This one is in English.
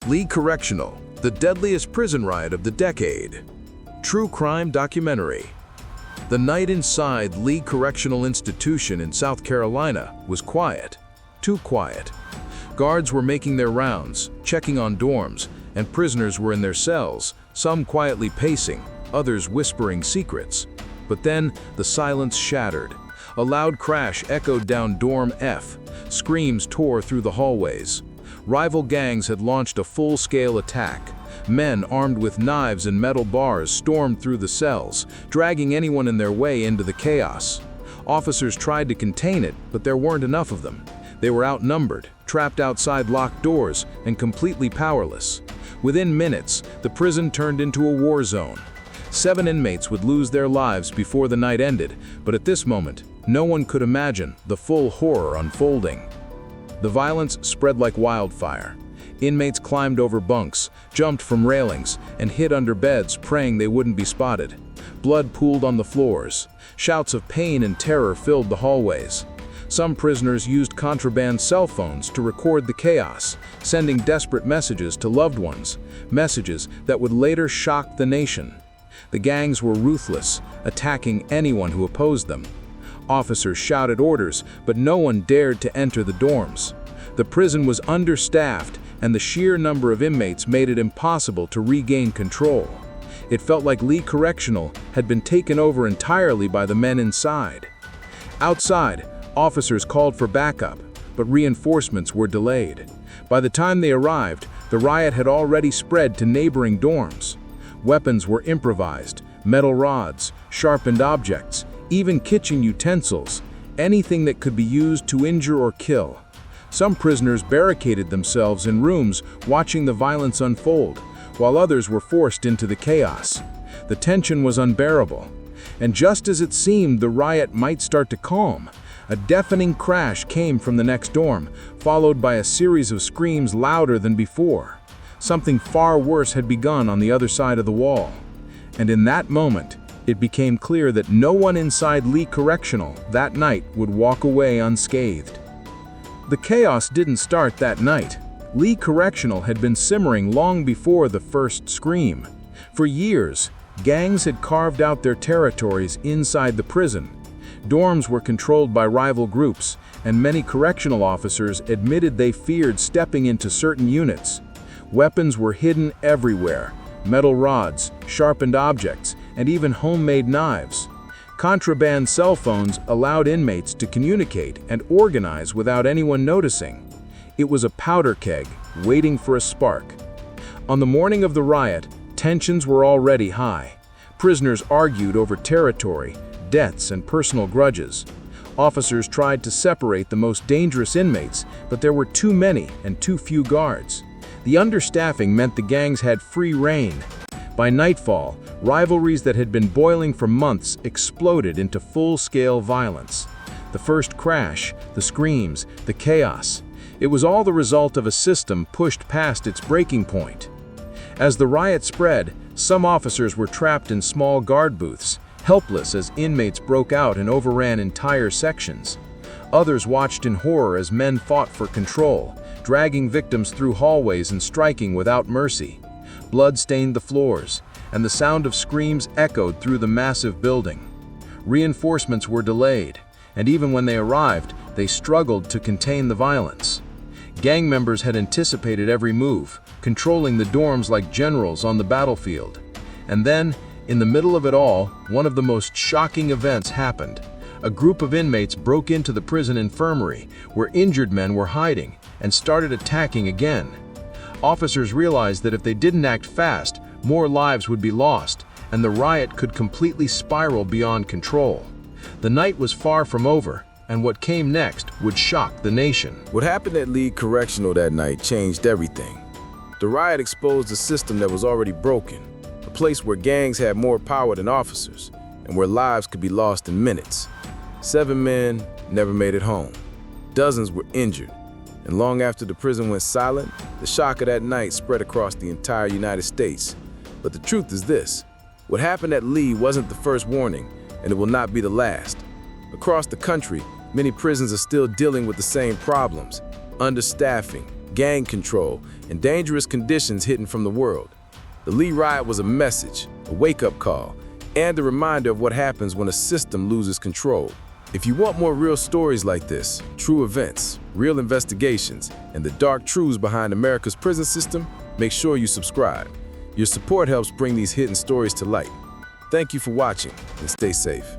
Lee Correctional, the deadliest prison riot of the decade. True crime documentary. The night inside Lee Correctional Institution in South Carolina was quiet. Too quiet. Guards were making their rounds, checking on dorms, and prisoners were in their cells, some quietly pacing, others whispering secrets. But then the silence shattered. A loud crash echoed down Dorm F. Screams tore through the hallways. Rival gangs had launched a full-scale attack. Men armed with knives and metal bars stormed through the cells, dragging anyone in their way into the chaos. Officers tried to contain it, but there weren't enough of them. They were outnumbered, trapped outside locked doors, and completely powerless. Within minutes, the prison turned into a war zone. 7 inmates would lose their lives before the night ended, but at this moment, no one could imagine the full horror unfolding. The violence spread like wildfire. Inmates climbed over bunks, jumped from railings, and hid under beds, praying they wouldn't be spotted. Blood pooled on the floors. Shouts of pain and terror filled the hallways. Some prisoners used contraband cell phones to record the chaos, sending desperate messages to loved ones, messages that would later shock the nation. The gangs were ruthless, attacking anyone who opposed them. Officers shouted orders, but no one dared to enter the dorms. The prison was understaffed, and the sheer number of inmates made it impossible to regain control. It felt like Lee Correctional had been taken over entirely by the men inside. Outside, officers called for backup, but reinforcements were delayed. By the time they arrived, the riot had already spread to neighboring dorms. Weapons were improvised, metal rods, sharpened objects, even kitchen utensils, anything that could be used to injure or kill. Some prisoners barricaded themselves in rooms watching the violence unfold, while others were forced into the chaos. The tension was unbearable. And just as it seemed the riot might start to calm, a deafening crash came from the next dorm, followed by a series of screams louder than before. Something far worse had begun on the other side of the wall. And in that moment, it became clear that no one inside Lee Correctional that night would walk away unscathed. The chaos didn't start that night. Lee Correctional had been simmering long before the first scream. For years, gangs had carved out their territories inside the prison. Dorms were controlled by rival groups, and many correctional officers admitted they feared stepping into certain units. Weapons were hidden everywhere: metal rods, sharpened objects, and even homemade knives. Contraband cell phones allowed inmates to communicate and organize without anyone noticing. It was a powder keg waiting for a spark. On the morning of the riot, tensions were already high. Prisoners argued over territory, debts, and personal grudges. Officers tried to separate the most dangerous inmates, but there were too many and too few guards. The understaffing meant the gangs had free rein. By nightfall, rivalries that had been boiling for months exploded into full-scale violence. The first crash, the screams, the chaos. It was all the result of a system pushed past its breaking point. As the riot spread, some officers were trapped in small guard booths, helpless as inmates broke out and overran entire sections. Others watched in horror as men fought for control, dragging victims through hallways and striking without mercy. Blood stained the floors, and the sound of screams echoed through the massive building. Reinforcements were delayed, and even when they arrived, they struggled to contain the violence. Gang members had anticipated every move, controlling the dorms like generals on the battlefield. And then, in the middle of it all, one of the most shocking events happened. A group of inmates broke into the prison infirmary, where injured men were hiding, and started attacking again. Officers realized that if they didn't act fast, more lives would be lost, and the riot could completely spiral beyond control. The night was far from over, and what came next would shock the nation. What happened at Lee Correctional that night changed everything. The riot exposed a system that was already broken, a place where gangs had more power than officers, and where lives could be lost in minutes. 7 men never made it home. Dozens were injured. And long after the prison went silent, the shock of that night spread across the entire United States. But the truth is this: what happened at Lee wasn't the first warning, and it will not be the last. Across the country, many prisons are still dealing with the same problems: understaffing, gang control, and dangerous conditions hidden from the world. The Lee riot was a message, a wake-up call, and a reminder of what happens when a system loses control. If you want more real stories like this, true events, real investigations, and the dark truths behind America's prison system, make sure you subscribe. Your support helps bring these hidden stories to light. Thank you for watching, and stay safe.